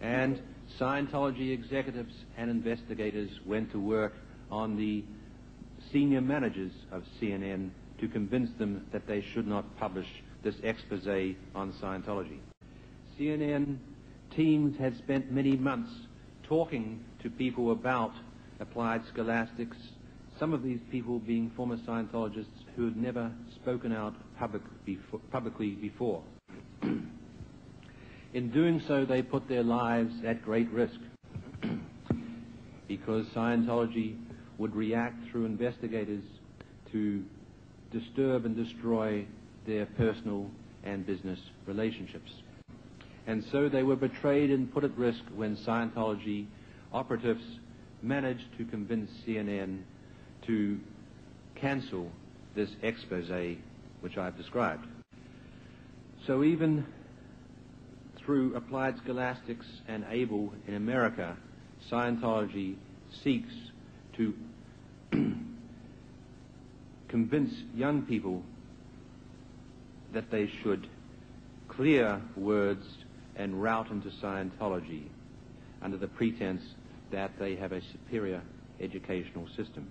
And Scientology executives and investigators went to work on the senior managers of CNN to convince them that they should not publish this expose on Scientology. CNN teams had spent many months talking to people about applied scholastics, some of these people being former Scientologists who had never spoken out publicly before. In doing so, they put their lives at great risk because Scientology would react through investigators to disturb and destroy their personal and business relationships. And so they were betrayed and put at risk when Scientology operatives managed to convince CNN to cancel this expose which I've described. So even through applied scholastics and ABLE in America, Scientology seeks to convince young people that they should clear words and route into Scientology under the pretense that they have a superior educational system.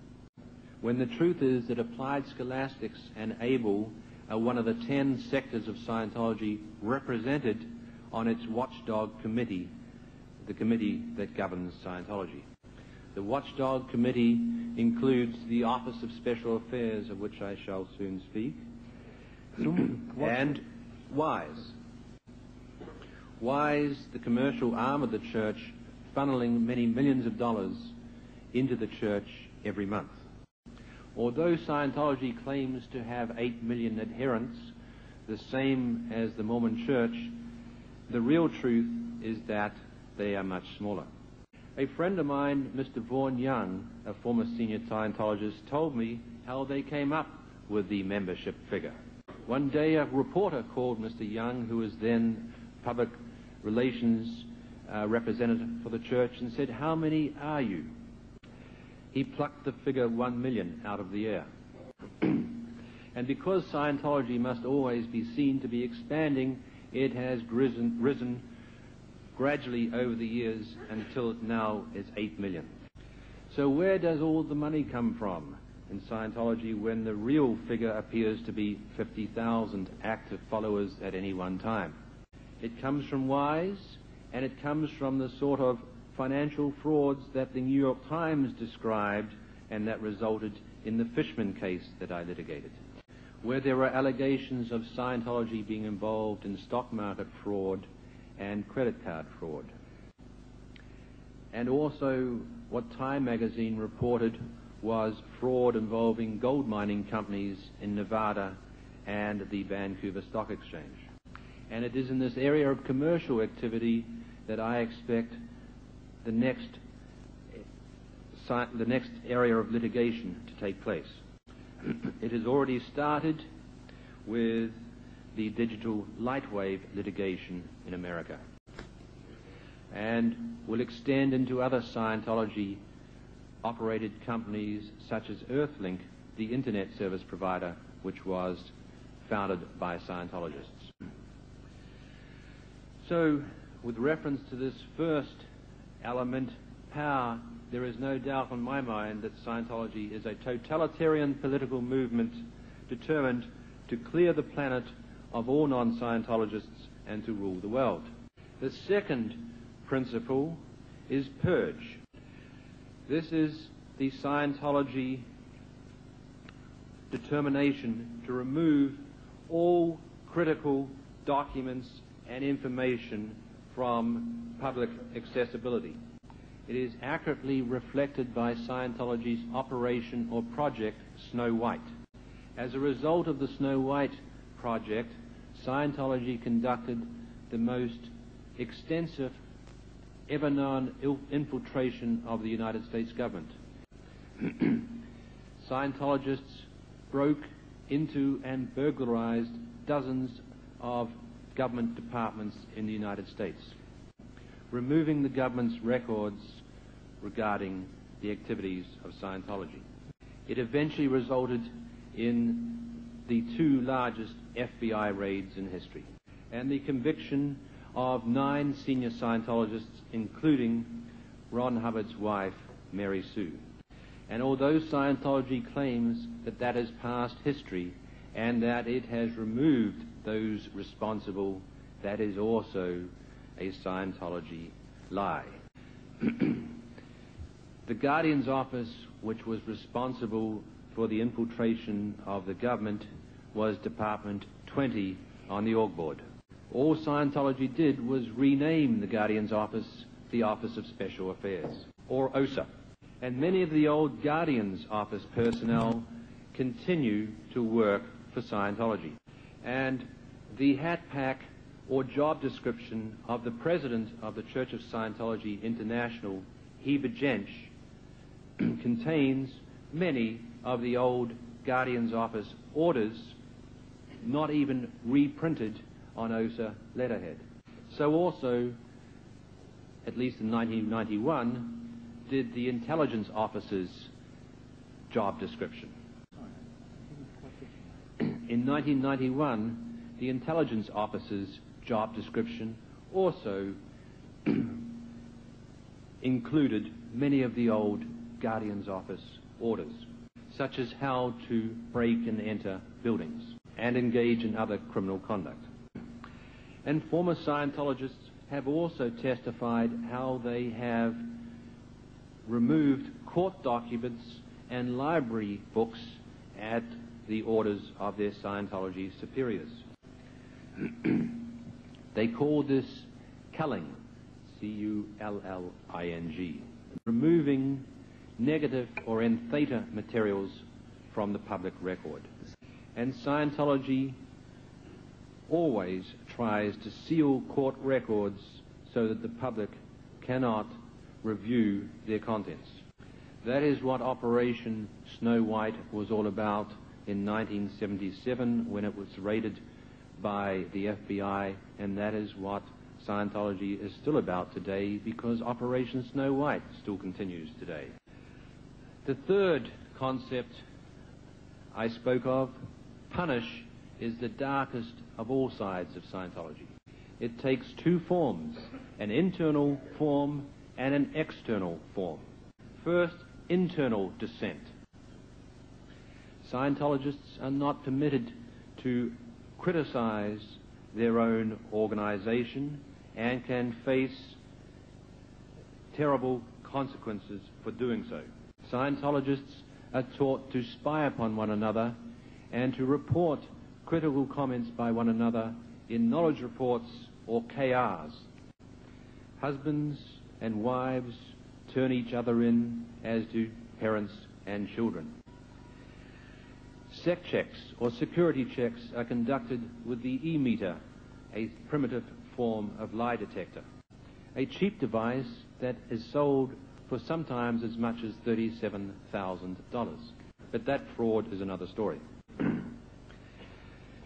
When the truth is that applied scholastics and ABLE are one of the 10 sectors of Scientology represented on its watchdog committee, the committee that governs Scientology. The watchdog committee includes the Office of Special Affairs, of which I shall soon speak, and WISE. WISE, the commercial arm of the church, funneling many millions of dollars into the church every month. Although Scientology claims to have 8 million adherents, the same as the Mormon Church, the real truth is that they are much smaller. A friend of mine, Mr. Vaughan Young, a former senior Scientologist, told me how they came up with the membership figure. One day a reporter called Mr. Young, who was then public relations representative for the church, and said, "How many are you?" He plucked the figure 1 million out of the air. And because Scientology must always be seen to be expanding, it has risen gradually over the years until now is 8 million. So where does all the money come from in Scientology when the real figure appears to be 50,000 active followers at any one time? It comes from WISE, and it comes from the sort of financial frauds that the New York Times described and that resulted in the Fishman case that I litigated, where there were allegations of Scientology being involved in stock market fraud and credit card fraud. And also what Time magazine reported was fraud involving gold mining companies in Nevada and the Vancouver Stock Exchange. And it is in this area of commercial activity that I expect the next area of litigation to take place. It has already started with the digital lightwave litigation in America, and will extend into other Scientology-operated companies such as Earthlink, the internet service provider, which was founded by Scientologists. So, with reference to this first element, power, there is no doubt in my mind that Scientology is a totalitarian political movement determined to clear the planet of all non-Scientologists and to rule the world. The second principle is purge. This is the Scientology determination to remove all critical documents and information from public accessibility. It is accurately reflected by Scientology's operation or project Snow White. As a result of the Snow White project, Scientology conducted the most extensive ever known infiltration of the United States government. Scientologists broke into and burglarized dozens of government departments in the United States, removing the government's records regarding the activities of Scientology. It eventually resulted in the 2 largest FBI raids in history and the conviction of 9 senior Scientologists, including Ron Hubbard's wife, Mary Sue. And although Scientology claims that that is past history and that it has removed those responsible, that is also a Scientology lie. The Guardian's Office, which was responsible for the infiltration of the government, was Department 20 on the org board. All Scientology did was rename the Guardian's Office the Office of Special Affairs, or OSA. And many of the old Guardian's Office personnel continue to work for Scientology. And the hat pack or job description of the president of the Church of Scientology International, Heber Jensch, contains many of the old Guardian's Office orders, not even reprinted on OSA letterhead. So also, at least in 1991, did the intelligence officer's job description. In 1991, the intelligence officer's job description also included many of the old Guardian's Office orders, such as how to break and enter buildings and engage in other criminal conduct. And former Scientologists have also testified how they have removed court documents and library books at the orders of their Scientology superiors. They call this culling, C-U-L-L-I-N-G, removing negative or en theta materials from the public record. And Scientology always tries to seal court records so that the public cannot review their contents. That is what Operation Snow White was all about in 1977 when it was raided by the FBI, and that is what Scientology is still about today, because Operation Snow White still continues today. The third concept I spoke of, punish, is the darkest of all sides of Scientology. It takes 2 forms, an internal form and an external form. First, internal dissent. Scientologists are not permitted to criticize their own organization and can face terrible consequences for doing so. Scientologists are taught to spy upon one another and to report critical comments by one another in knowledge reports or KRs. Husbands and wives turn each other in, as do parents and children. Sec checks or security checks are conducted with the E-meter, a primitive form of lie detector, a cheap device that is sold for sometimes as much as $37,000. But that fraud is another story.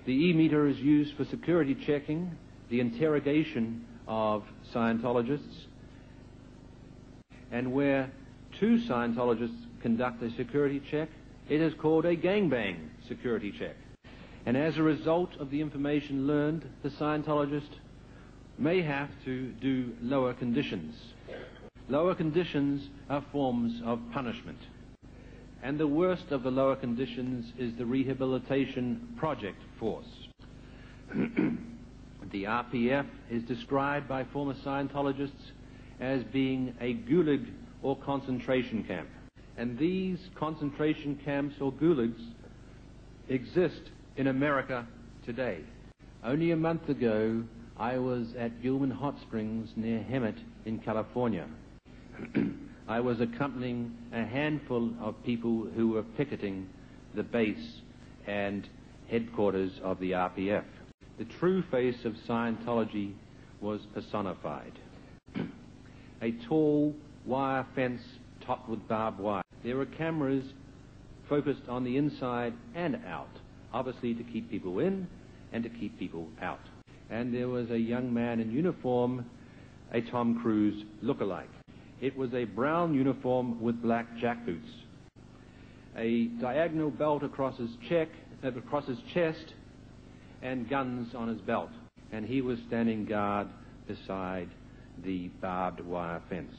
The E-meter is used for security checking, the interrogation of Scientologists, and where 2 Scientologists conduct a security check, it is called a gangbang security check. And as a result of the information learned, the Scientologist may have to do lower conditions. Lower conditions are forms of punishment. And the worst of the lower conditions is the Rehabilitation Project Force. The RPF is described by former Scientologists as being a gulag or concentration camp. And these concentration camps or gulags exist in America today. Only a month ago, I was at Gilman Hot Springs near Hemet in California. I was accompanying a handful of people who were picketing the base and headquarters of the RPF. The true face of Scientology was personified. A tall wire fence topped with barbed wire. There were cameras focused on the inside and out, obviously to keep people in and to keep people out. And there was a young man in uniform, a Tom Cruise look-alike. It was a brown uniform with black jackboots, a diagonal belt across his chest, and guns on his belt. And he was standing guard beside the barbed wire fence.